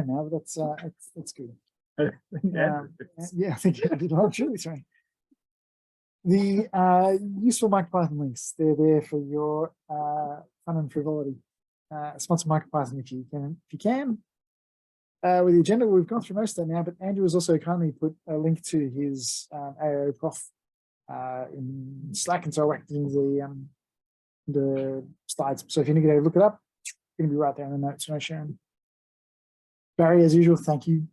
phone now, but that's good. Yeah, I think I did. I'm really sorry. The useful MicroPython links, they're there for your fun and frivolity. Sponsor MicroPython if you can. With the agenda, we've gone through most of that now, but Andrew has also kindly put a link to his AO Prof in Slack, and so I whacked into the slides. So if you're going to look it up, it's going to be right there in the notes when I share them. Barry, as usual, thank you.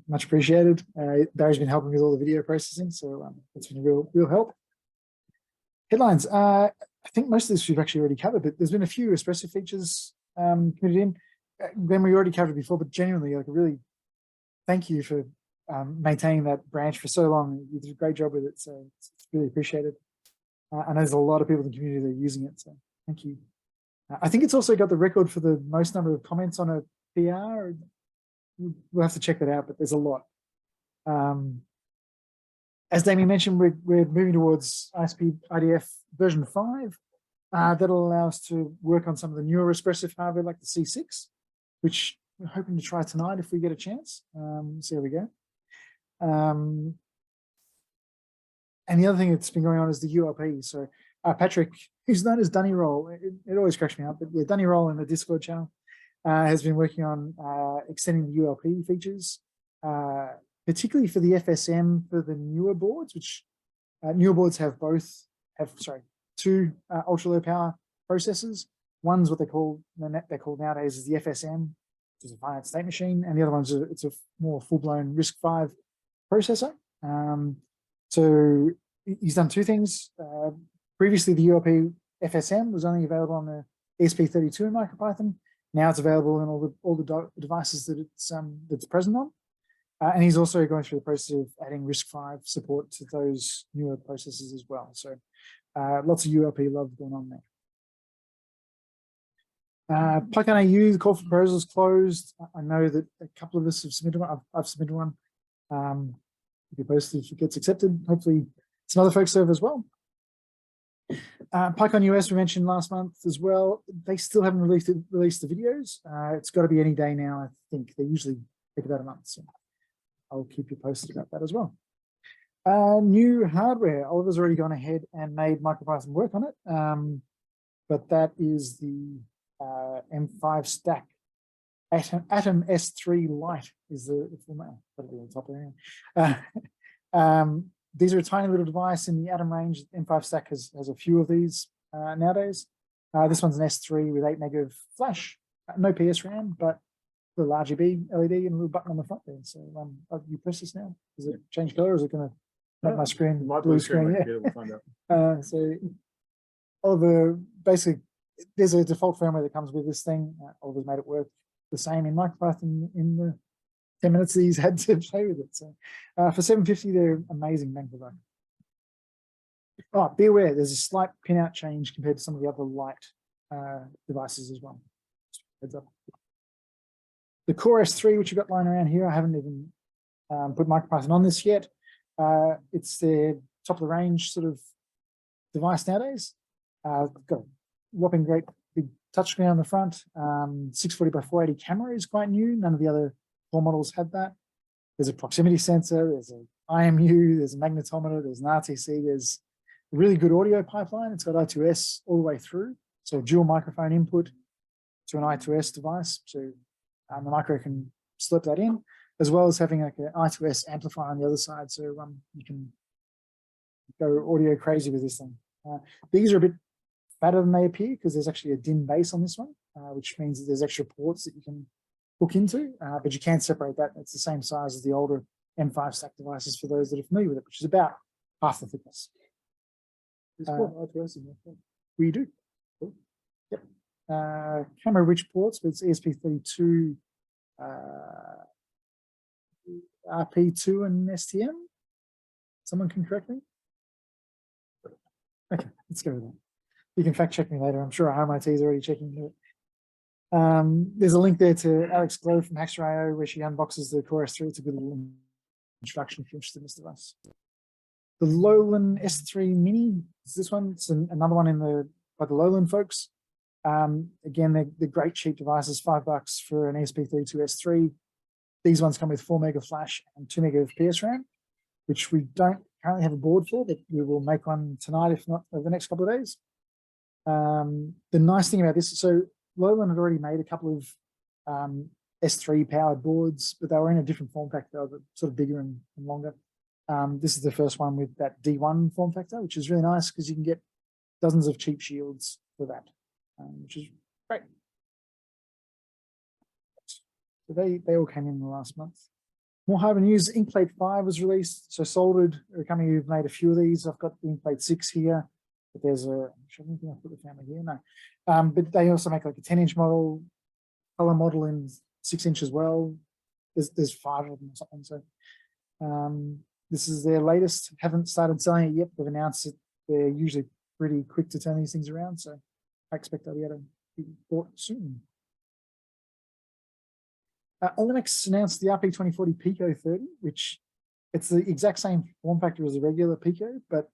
Much appreciated. Barry's been helping with all the video processing, so it's been a real help. Headlines. I think most of this we've actually already covered, but there's been a few Espressif features committed in. Then we already covered before, but genuinely, like, really thank you for maintaining that branch for so long. You did a great job with it, so it's really appreciated. I know there's a lot of people in the community that are using it, so thank you. I think it's also got the record for the most number of comments on a PR. We'll have to check that out, but there's a lot. As Damien mentioned, we're moving towards ISP IDF version 5. That'll allow us to work on some of the newer Espressif hardware like the C6, which we're hoping to try tonight if we get a chance. So there we go. And the other thing that's been going on is the ULP. So Patrick, who's known as Dunny Roll, it always cracks me up, but yeah, Dunny Roll in the Discord channel has been working on extending the ULP features, particularly for the FSM for the newer boards, which newer boards have two ultra low power processors. One's what they're called nowadays is the FSM, which is a finite state machine, and the other one's it's a more full-blown RISC-V processor. So he's done two things. Previously, the ULP FSM was only available on the ESP32 in MicroPython. Now it's available in all the devices that it's present on. And he's also going through the process of adding RISC-V support to those newer processors as well. So lots of ULP love going on there. Python AU, the call for proposals closed. I know that a couple of us have submitted one. I've submitted one. If you post if it gets accepted, hopefully some other folks have as well. PyCon US we mentioned last month as well. They still haven't released the videos. It's got to be any day now. I think they usually take about a month. So I'll keep you posted about that as well. New hardware. Oliver's already gone ahead and made MicroPython work on it. But that is the M5 stack. Atom S3 Lite is the format. That'll be on top there. These are a tiny little device in the Atom range. M5 stack has a few of these nowadays. This one's an S3 with 8 meg of flash, no PSRAM, but the large RGB LED and a little button on the front there. So you press this now. Does it change color, or is it going to make my screen blue screen? Yeah. We'll find out. So Oliver, basically, there's a default firmware that comes with this thing. Oliver's made it work the same in MicroPython in the 10 minutes that he's had to play with it. So for $750, they're amazing bang for buck. Oh, be aware, there's a slight pinout change compared to some of the other Lite devices as well. Heads up. The Core S3, which you've got lying around here, I haven't even put MicroPython on this yet. It's the top of the range sort of device nowadays. Got a whopping great big touchscreen on the front. 640 by 480 camera is quite new. None of the other core models had that. There's a proximity sensor, there's an IMU, there's a magnetometer, there's an RTC, there's a really good audio pipeline. It's got I2S all the way through. So dual microphone input to an I2S device. So the micro can slip that in, as well as having like an I2S amplifier on the other side. So you can go audio crazy with this thing. These are a bit fatter than they appear because there's actually a DIN base on this one, which means that there's extra ports that you can hook into, but you can't separate that. It's the same size as the older M5 stack devices for those that are familiar with it, which is about half the thickness. We do. Cool. Yep. Camera rich ports, but it's ESP32, RP2 and STM. Someone can correct me? Okay, let's go with that. You can fact check me later. I'm sure RMIT is already checking it. There's a link there to Alex Glow from Hackster.io where she unboxes the Core S3. It's a good little introduction if you're interested in this device. The Lolin S3 Mini is this one. It's another one by the Lolin folks. Again, they're great cheap devices, $5 for an ESP32 S3. These ones come with 4 meg of flash and 2 meg of PS RAM, which we don't currently have a board for, but we will make one tonight, if not over the next couple of days. The nice thing about this, so Lolin had already made a couple of S3 powered boards, but they were in a different form factor. They were sort of bigger and longer. This is the first one with that D1 form factor, which is really nice because you can get dozens of cheap shields for that, which is great. So they all came in the last month. More hardware news, Inkplate 5 was released. So Soldered, a company who've made a few of these. I've got the Inkplate 6 here, but there's a, I don't think I put the family here, no. But they also make like a 10-inch model, color model in 6-inch as well. There's 5 of them or something. So this is their latest. Haven't started selling it yet. They've announced that they're usually pretty quick to turn these things around. So I expect they'll be able to be bought soon. Olinex announced the RP2040 Pico 30, which it's the exact same form factor as the regular Pico, but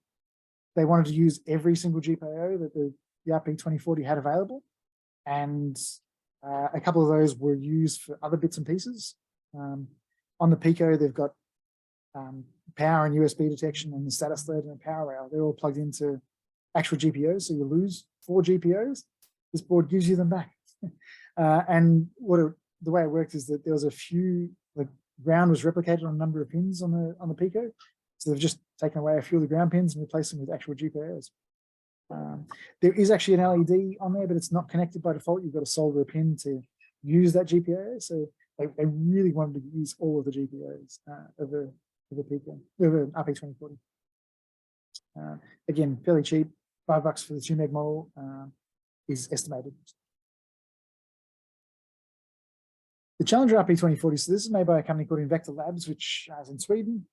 they wanted to use every single GPIO that the RP2040 had available. And a couple of those were used for other bits and pieces. On the Pico, they've got power and USB detection and the status alert and a power rail. They're all plugged into actual GPIOs, so you lose 4 GPIOs. This board gives you them back. And the way it worked is that there was a few, the ground was replicated on a number of pins on the Pico. So they've just taken away a few of the ground pins and replaced them with actual GPIOs. There is actually an LED on there, but it's not connected by default. You've got to solder a pin to use that GPIO. So they really wanted to use all of the GPIOs of the Pico, of the RP2040. Again, fairly cheap, $5 for the 2 meg model is estimated. The Challenger RP2040, so this is made by a company called Invector Labs, which is in Sweden.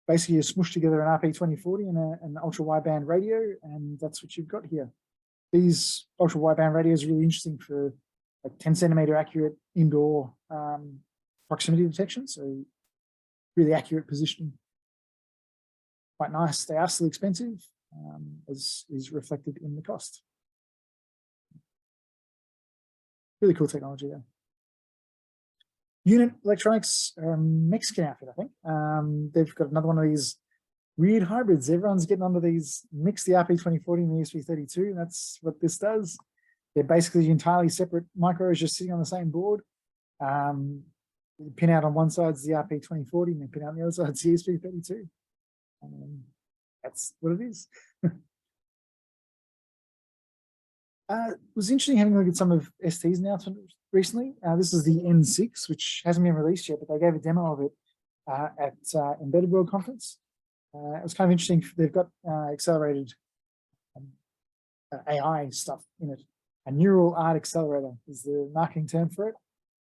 Basically, you smush together an RP2040 and an ultra-wideband radio, and that's what you've got here. These ultra-wideband radios are really interesting for like 10-centimeter accurate indoor proximity detection, so really accurate positioning. Quite nice. They are still expensive, as is reflected in the cost. Really cool technology there. Unit Electronics, Mexican outfit, I think. They've got another one of these weird hybrids. Everyone's getting onto these, mix the RP2040 and the ESP32. That's what this does. They're basically entirely separate micros just sitting on the same board. The pin out on one side is the RP2040 and the pin out on the other side is the ESP32. That's what it is. It was interesting having a look at some of ST's announcements recently. This is the N6, which hasn't been released yet, but they gave a demo of it at Embedded World Conference. It was kind of interesting. They've got accelerated AI stuff in it. A neural art accelerator is the marketing term for it.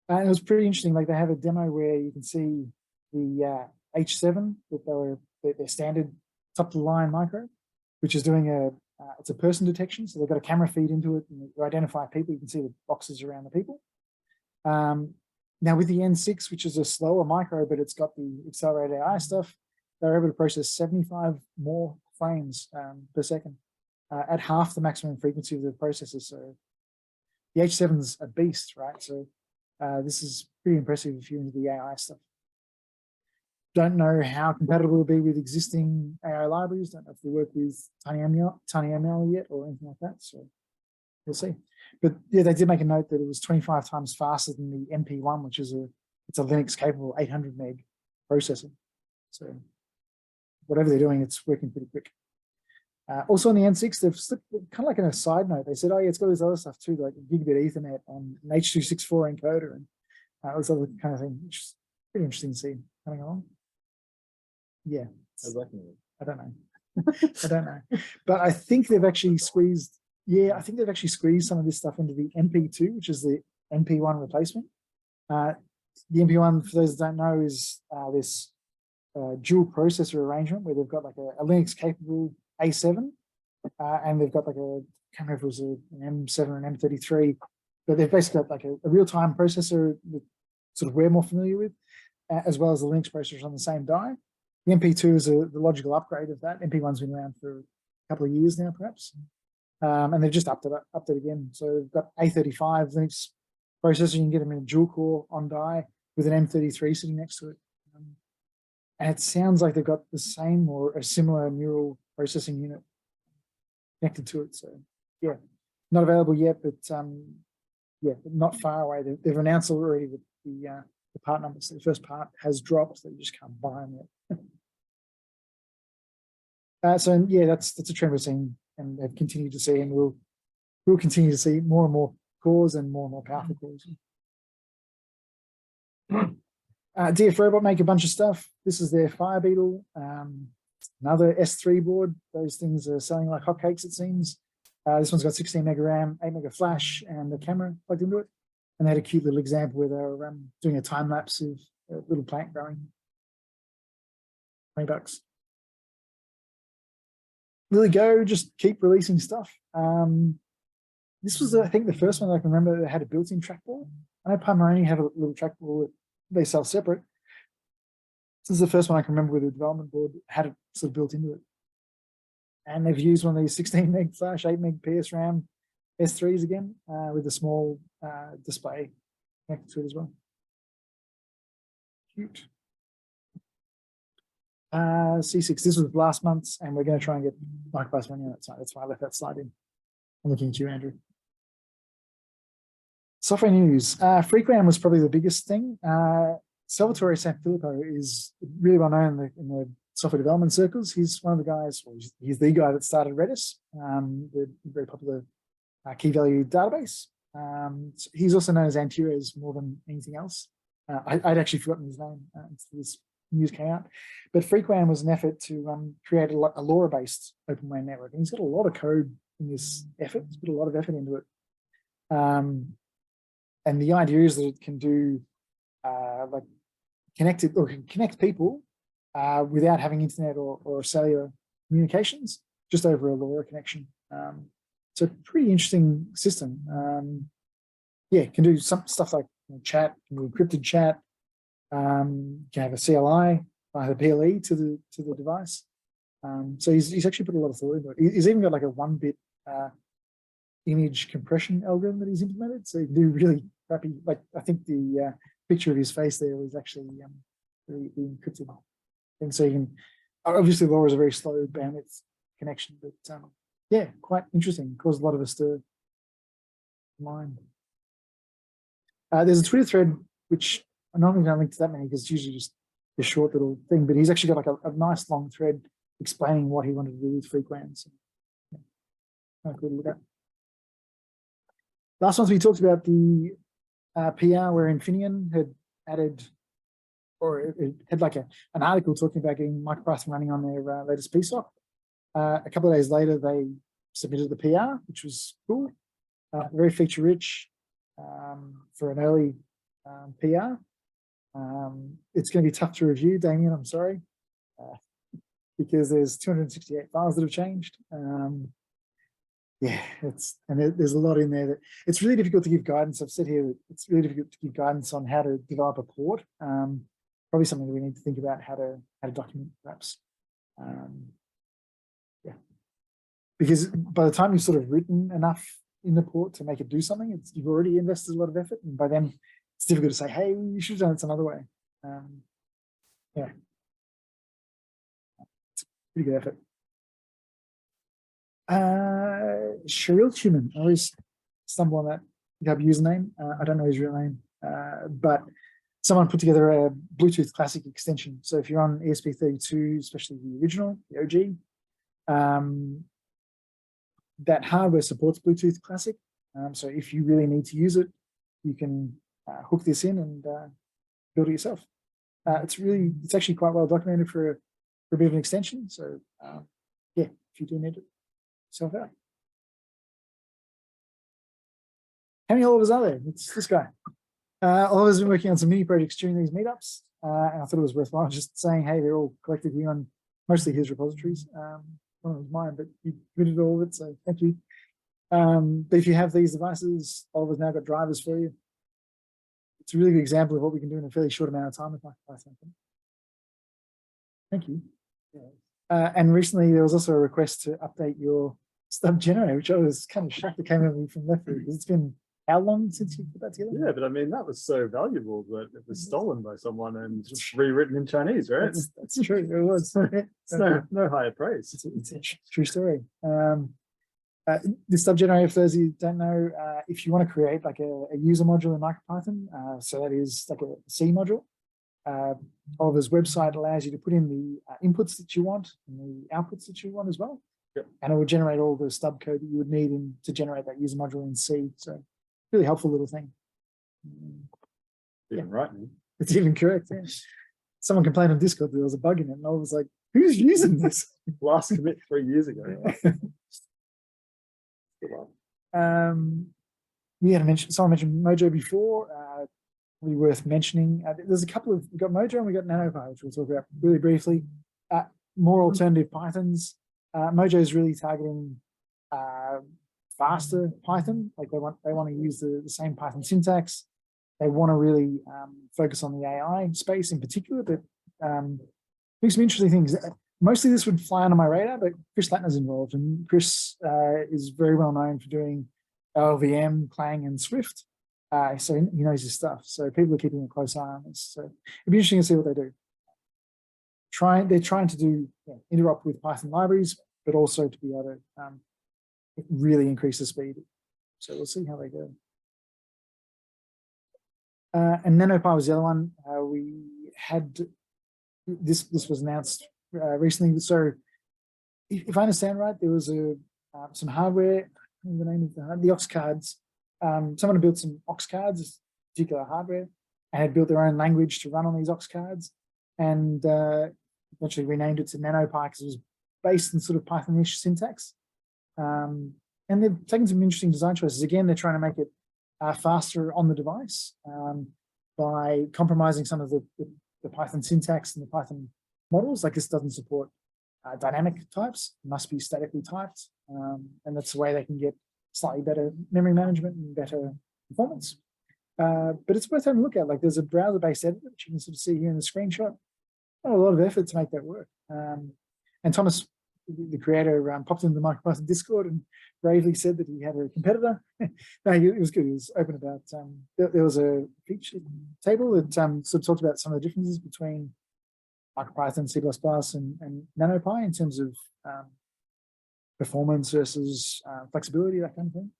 And it was pretty interesting. Like they have a demo where you can see the H7 that their standard top of the line micro, which is doing it's a person detection. So they've got a camera feed into it and you identify people. You can see the boxes around the people. Now with the N6, which is a slower micro, but it's got the accelerated AI stuff, they're able to process 75 more frames per second at half the maximum frequency of the processor. So the H7's a beast, right? So this is pretty impressive if you're into the AI stuff. Don't know how compatible it'll be with existing AI libraries. Don't know if they work with TinyML yet or anything like that. So we'll see. But yeah, they did make a note that it was 25 times faster than the MP1, which is it's a Linux capable 800 meg processor. So whatever they're doing, it's working pretty quick. Also on the N6, they've slipped, kind of like in a side note, they said, oh yeah, it's got this other stuff too, like gigabit Ethernet and an H.264 encoder and this other kind of thing, which is pretty interesting to see coming along. Yeah, I don't know. I don't know. But I think they've actually squeezed, some of this stuff into the MP2, which is the MP1 replacement. The MP1, for those that don't know, is this dual processor arrangement where they've got like a Linux capable A7 and they've got like I can't remember if it was an M7 or an M33, but they've basically got like a real-time processor that sort of we're more familiar with, as well as the Linux processors on the same die. The MP2 is the logical upgrade of that. MP1's been around for a couple of years now, perhaps. And they've just upped it again. So they've got A35 Linux processor. You can get them in a dual core on die with an M33 sitting next to it. And it sounds like they've got the same or a similar neural processing unit connected to it. So yeah, not available yet, but yeah, not far away. They've announced already that the part numbers. So the first part has dropped, so you just can't buy them yet. So yeah, that's a trend we're seeing, and have continued to see, and we'll continue to see more and more cores and more powerful cores. DFRobot make a bunch of stuff. This is their FireBeetle, another S3 board. Those things are selling like hotcakes, it seems. This one's got 16 meg RAM, 8 meg flash, and the camera plugged into it. And they had a cute little example where they were doing a time lapse of a little plant growing. $20. Really go, just keep releasing stuff. This was, I think, the first one I can remember that had a built-in trackball. I know Pomeranian have a little trackball that they sell separate. This is the first one I can remember with a development board had it sort of built into it. And they've used one of these 16 meg flash, 8 meg PS RAM S3s again with a small display connected to it as well. Cute. C6, this was last month's, and we're going to try and get MicroPython running on that side. That's why I left that slide in. I'm looking at you, Andrew. Software news. Freequam was probably the biggest thing. Salvatore Sanfilippo is really well known in the software development circles. He's one of the guys, well, he's the guy that started Redis, the very popular key value database. So he's also known as Antirez more than anything else. I'd actually forgotten his name until this news came out. But Freequam was an effort to create a LoRa-based open WAN network. And he's got a lot of code in this effort. He's put a lot of effort into it. And the idea is that it can do like connect people without having internet or cellular communications, just over a LoRa connection. It's a pretty interesting system. Yeah, it can do some stuff like chat, can do encrypted chat. Can have a CLI by the PLE to the device. So he's actually put a lot of thought into it. He's even got like a 1-bit image compression algorithm that he's implemented. So you can do really crappy, like I think the picture of his face there was actually the encrypted thing. So you can, obviously LoRa is a very slow bandwidth connection, but yeah, quite interesting. Caused a lot of us to mind. There's a Twitter thread, which I normally don't link to that many because it's usually just a short little thing, but he's actually got like a nice long thread explaining what he wanted to do with Freequam. So, yeah, cool to look at. Last month we talked about the PR where Infineon had added, or it had like an article talking about getting MicroPython running on their latest PSOC. A couple of days later, they submitted the PR, which was cool, very feature rich for an early PR. It's going to be tough to review, Damien, I'm sorry, because there's 268 files that have changed. Yeah, there's a lot in there that it's really difficult to give guidance. I've said here that it's really difficult to give guidance on how to develop a port. Probably something that we need to think about how to document, perhaps. Yeah, because by the time you've sort of written enough in the port to make it do something, you've already invested a lot of effort, and by then it's difficult to say, hey, you should have done it some other way. Yeah, it's a pretty good effort. Sheril Human, I always stumble on that GitHub username. I don't know his real name, but someone put together a Bluetooth Classic extension. So if you're on ESP32, especially the original, the OG, that hardware supports Bluetooth Classic. So if you really need to use it, you can hook this in and build it yourself. It's actually quite well documented for a bit of an extension. So yeah, if you do need it, self out. How many Olivers are there? It's this guy. Oliver's been working on some mini projects during these meetups, and I thought it was worthwhile just saying, hey, they're all collected here on mostly his repositories. One was mine, but he committed all of it, so thank you. But if you have these devices, Oliver's now got drivers for you. It's a really good example of what we can do in a fairly short amount of time with MicroPython. Thank you. Yeah. And recently there was also a request to update your stub generator, which I was kind of shocked it came over from left field, because it's been how long since you put that together? Yeah, but I mean, that was so valuable that it was stolen by someone and just rewritten in Chinese, right? That's true. It was. It's no higher praise. It's a true story. The stub generator, for those of you who don't know, if you want to create like a user module in MicroPython, so that is like a C module, Oliver's website allows you to put in the inputs that you want and the outputs that you want as well. Yep. And it will generate all the stub code that you would need to generate that user module in C. So really helpful little thing. Even right now. It's even correct. Yeah. Someone complained on Discord that there was a bug in it, and I was like, "Who's using this?" Last commit 3 years ago. We had mentioned, someone mentioned Mojo before. Really worth mentioning. There's a couple of, we've got Mojo and we've got NanoPy, which we'll talk about really briefly. More alternative Pythons. Mojo is really targeting faster Python. Like they want to use the same Python syntax. They want to really focus on the AI space in particular, but doing some interesting things. Mostly this would fly under my radar, but Chris Latner's involved, and Chris is very well known for doing LLVM, Clang, and Swift. So he knows his stuff. So people are keeping a close eye on this. So it'd be interesting to see what they do. They're trying to do interop with Python libraries, but also to be able to really increase the speed. So we'll see how they go. And NanoPy was the other one. We had this was announced recently. So if I understand right, there was some hardware. I don't know the name of the aux cards. Someone built some aux cards, particular hardware, and had built their own language to run on these aux cards, and eventually renamed it to NanoPy because it was based in sort of Python-ish syntax. And they've taken some interesting design choices. Again, they're trying to make it faster on the device by compromising some of the Python syntax and the Python models. Like this doesn't support dynamic types, it must be statically typed, and that's the way they can get slightly better memory management and better performance. But it's worth having a look at. Like there's a browser-based editor, which you can sort of see here in the screenshot. Not a lot of effort to make that work. And Thomas, the creator, popped into the MicroPython Discord and bravely said that he had a competitor. No, it was good. He was open about, there was a feature table that sort of talked about some of the differences between MicroPython, C++, and NanoPy in terms of performance versus flexibility, that kind of thing.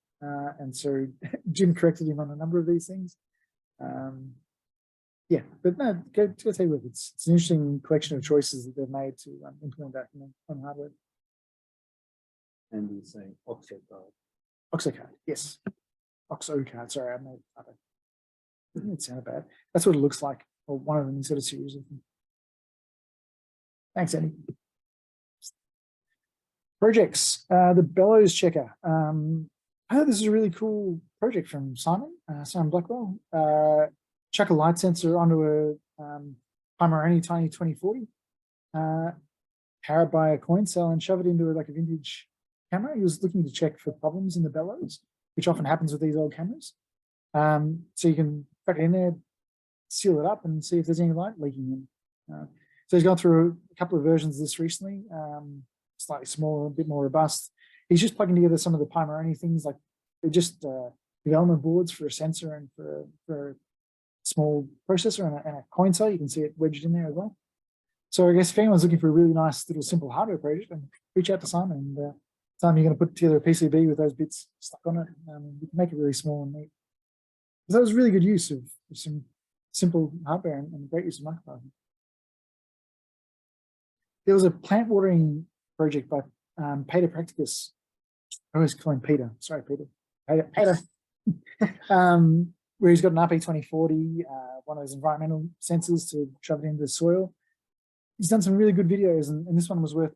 And so Jim corrected him on a number of these things. Yeah, but no, go take a look. It's an interesting collection of choices that they've made to implement that on hardware. And you're saying OXOcard. OXOcard, yes. OXOcard, sorry, I made it. It sounded bad. That's what it looks like, or one of them instead of series of them. Thanks, Andy. Projects, the Bellows checker. I heard this is a really cool project from Simon Blackwell. Chuck a light sensor onto a Pimeroni Tiny 2040, powered by a coin cell, and shove it into like a vintage camera. He was looking to check for problems in the bellows, which often happens with these old cameras. So you can put it in there, seal it up, and see if there's any light leaking in. So he's gone through a couple of versions of this recently, slightly smaller, a bit more robust. He's just plugging together some of the Pimeroni things, like they're just development boards for a sensor and for a small processor and a coin cell. You can see it wedged in there as well. So I guess if anyone's looking for a really nice little simple hardware project, then reach out to Simon, and time you're going to put together a PCB with those bits stuck on it, you can make it really small and neat. So that was really good use of some simple hardware and great use of MicroPython. There was a plant watering project by Peter Practicus. I always call him Peter. Sorry, Peter. Peter. Where he's got an RP2040, one of those environmental sensors to shove it into the soil. He's done some really good videos, and this one was worth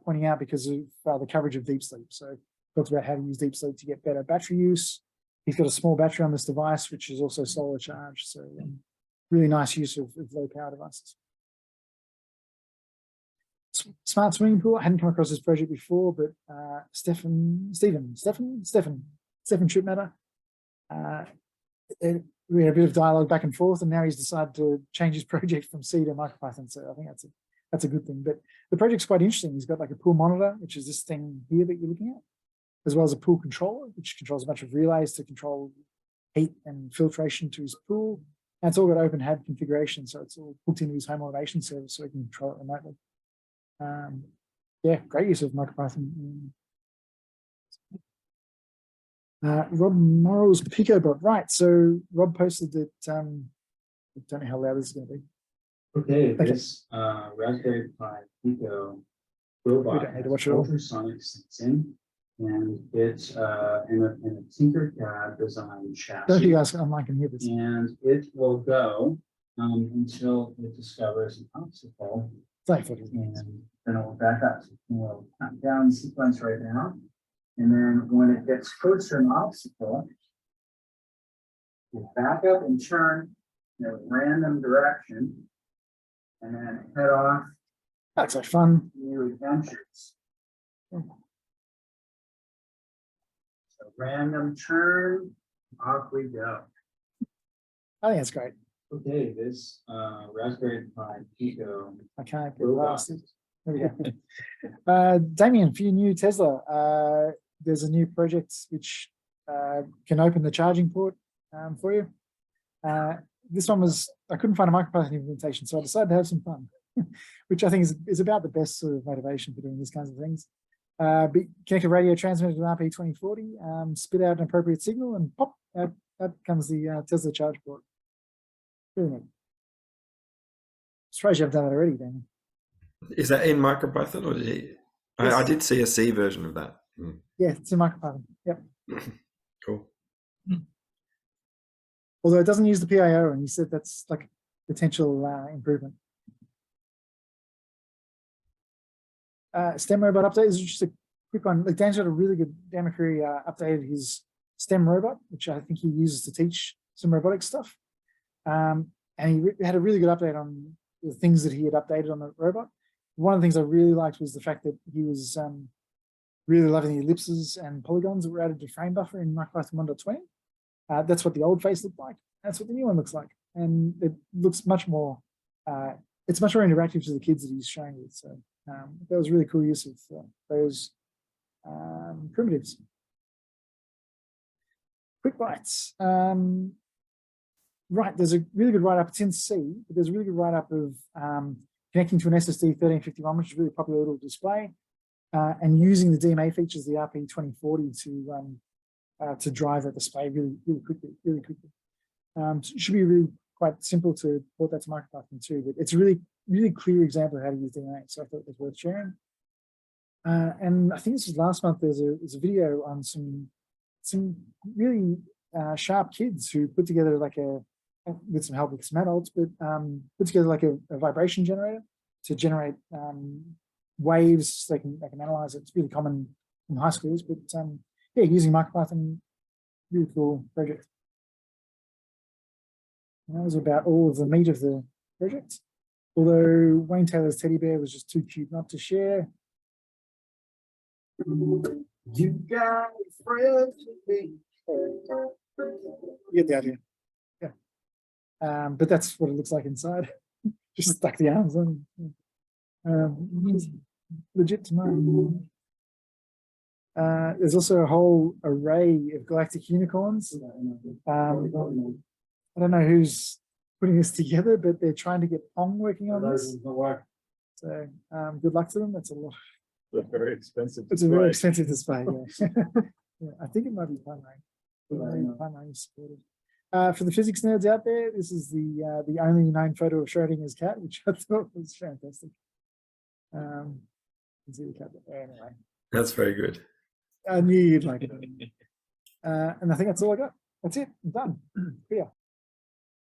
pointing out because of the coverage of deep sleep. So talks about how to use deep sleep to get better battery use. He's got a small battery on this device, which is also solar charged. So really nice use of low power devices. Smart swimming pool. I hadn't come across this project before, but Stefan Schutmatter. We had a bit of dialogue back and forth, and now he's decided to change his project from C to MicroPython. So I think that's a good thing. But the project's quite interesting. He's got like a pool monitor, which is this thing here that you're looking at. as well as a pool controller, which controls a bunch of relays to control heat and filtration to his pool. And it's all got open HAB configuration, so it's all hooked into his home automation service so he can control it remotely. Yeah, great use of MicroPython. Rob Morrow's PicoBot, right? So Rob posted that. I don't know how loud this is going to be. Okay, this Raspberry Pi Pico robot We don't need to watch has it all. ultrasonic sensing, and it's in a Tinkercad design chassis. Don't you guys online can hear this? And it will go until it discovers an obstacle, Thank you. and then it will back up. We'll count down the sequence right now, and then when it gets close to an obstacle, we'll back up and turn in a random direction, and then head off That's like fun. new adventures. So random turn, off we go. I think it's great. Okay, this Raspberry Pi Pico I can't get robot. past it. There we go. Damien, for your new Tesla, there's a new project which can open the charging port for you. This one was, I couldn't find a MicroPython implementation, so I decided to have some fun, which I think is about the best sort of motivation for doing these kinds of things. Connect a radio transmitter to an RP2040, spit out an appropriate signal, and pop, out comes the Tesla charge port. Really neat. Surprised you haven't done that already, Damien. Is that in MicroPython or did he? Yes. I did see a C version of that. Yeah, it's in MicroPython. Yep. Cool. Although it doesn't use the PIO, and you said that's like a potential improvement. STEM robot update is just a quick one. Like Dan's got a really good, Dan McCreary updated his STEM robot, which I think he uses to teach some robotic stuff. And he had a really good update on the things that he had updated on the robot. One of the things I really liked was the fact that he was really loving the ellipses and polygons that were added to frame buffer in MicroPython 1.20. That's what the old face looked like. That's what the new one looks like. And it looks much more, it's much more interactive to the kids that he's showing with. So that was really cool use of those primitives. Quick Bytes. Right, there's a really good write-up. It's in C, but there's a really good write-up of connecting to an SSD 1351, which is a really popular little display, and using the DMA features, the RP2040, to drive that display really quickly. So it should be really quite simple to port that to MicroPython too, but it's a really clear example of how to use DMA, so I thought it was worth sharing. And I think this was last month. There's a video on some really sharp kids who put together like with some help with some adults, but put together like a vibration generator to generate waves so they can analyze it. It's really common in high schools, but yeah, using MicroPython, really cool project. And that was about all of the meat of the project. Although Wayne Taylor's teddy bear was just too cute not to share. You got friends with me. You get the idea. Yeah. But that's what it looks like inside. Just stuck the arms on. Legit to know. There's also a whole array of galactic unicorns. I don't know who's putting this together, but they're trying to get Pong working on this. So good luck to them. That's a lot. It's very expensive. It's a very expensive display. Yeah. Yeah, I think it might be primary. Primary supported. For the physics nerds out there, this is the only known photo of Schrodinger's cat, which I thought was fantastic. You can see the cat there. Anyway, That's very good. I knew you'd like it. And I think that's all I got. That's it. I'm done. Yeah.